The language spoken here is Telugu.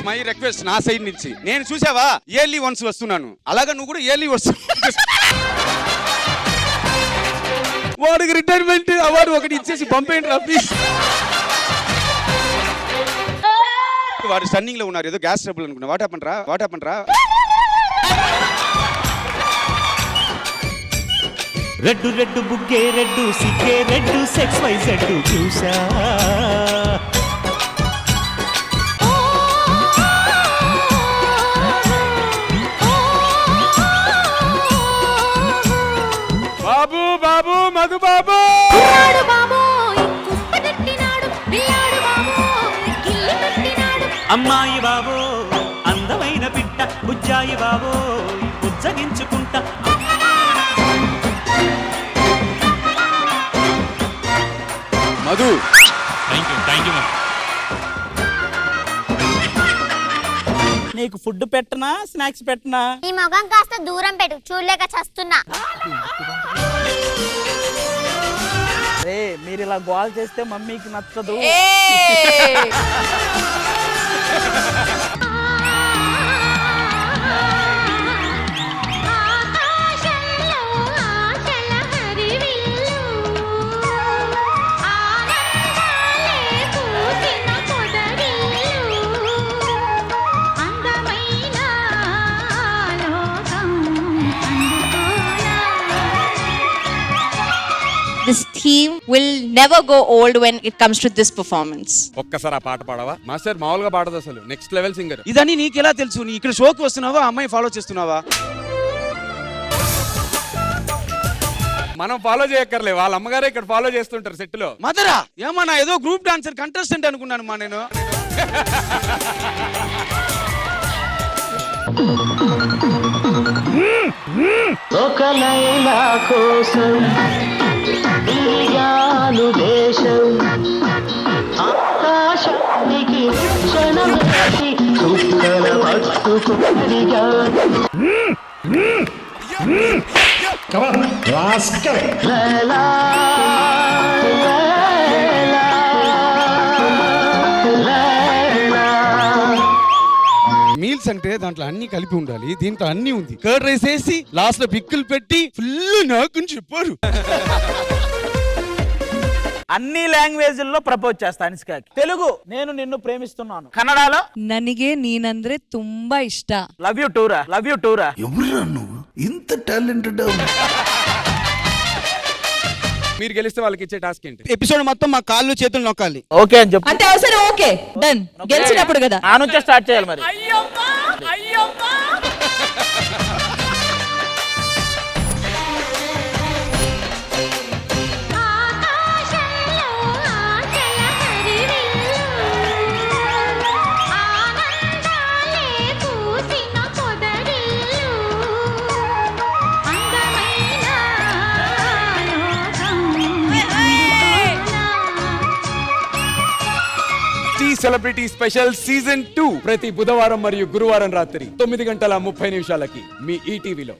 మై రిక్వెస్ట్ నా సైడ్ నుంచి. నేను చూసావా ఇయర్లీ వన్స్ వస్తున్నాను, అలాగా నువ్వు కూడా ఇయర్లీ వస్తు. వాడికి రిటైర్మెంట్ అవార్డు ఒకటి ఇచ్చేసి పంపేయండి రా ప్లీజ్. వాడు స్టన్నింగ్ లో ఉన్నారు, ఏదో గ్యాస్ ట్రబుల్ అనుకున్నా. వాట్ హ్యాపెన్ రా? రెడ్డు రెడ్డు బుగ్గే రెడ్డు సిగ్గే రెడ్డు సెక్స్ వై జెడ్డు చూసా. బాబు బాబు మధు బాబు అమ్మాయి బాబో అందమైన పిట్ట బుజ్జాయి బాబో బుజ్జగించుకుంటా. మధు థ్యాంక్ యూ నీకు ఫుడ్ పెట్టనా స్నాక్స్ పెట్టనా? ఈ మొగం కాస్త దూరం పెట్టు, చూడలేక చస్తున్నా. రే మీరు ఇలా గోల్ చేస్తే మమ్మీకి నచ్చదు. This theme will never go old when it comes to this performance. ఒక్కసారి ఆ పాట పాడవా? మాస్టర్ మామూలుగా పాడదు, అసలు నెక్స్ట్ లెవెల్ సింగర్. ఇదని నీకెలా తెలుసు? నీ ఇక్కడ షోకి వస్తున్నావా, అమ్మాయి ఫాలో చేస్తున్నావా? మనం ఫాలో చేయక్కర్లే, వాళ్ళ అమ్మగారే ఇక్కడ ఫాలో చేస్తుంటారు సెట్ లో. మదరా ఏమన్నా ఏదో గ్రూప్ డాన్సర్ కంటెస్టెంట్ అనుకున్నాను మా నేను. ఒక లైలా కోసం దిగాను దేశం ఆకాశానికి క్షణం చుక్కల పట్టుకుడిగా. లైలా మీల్స్ అంటే దాంట్లో అన్ని కలిపి ఉండాలి, దీంట్లో అన్ని ఉంది. కర్డ్ రైస్ వేసి లాస్ట్ లో పిక్కులు పెట్టి ఫుల్ నాకు చెప్పారు. అన్ని లాంగ్వేజ్ల్లో ప్రపోజ్ చేస్తా అనుష్కకి. తెలుగు నేను నిన్ను ప్రేమిస్తున్నాను, కన్నడలో ನನಗೆ ನೀನಂದ್ರೆ ತುಂಬಾ ಇಷ್ಟ. లవ్ యూ టూరా. ఎవరురా నువ్వు ఇంత టాలెంటెడ్? మీరు గెలిస్తే వాళ్ళకి ఇచ్చే టాస్క్ ఏంటి? ఎపిసోడ్ మొత్తం మా కాళ్ళు చేతులు నొక్కాలి. ఓకే అని చెప్పు. అంటే అవసరం ఓకే డన్. గెలిచినప్పుడు కదా ఆ నుంచే స్టార్ట్ చేయాలి మరి. సెలబ్రిటీ స్పెషల్ సీజన్ 2 ప్రతి బుధవారం మరియు గురువారం రాత్రి 9:30 మీ ఈటీవీలో.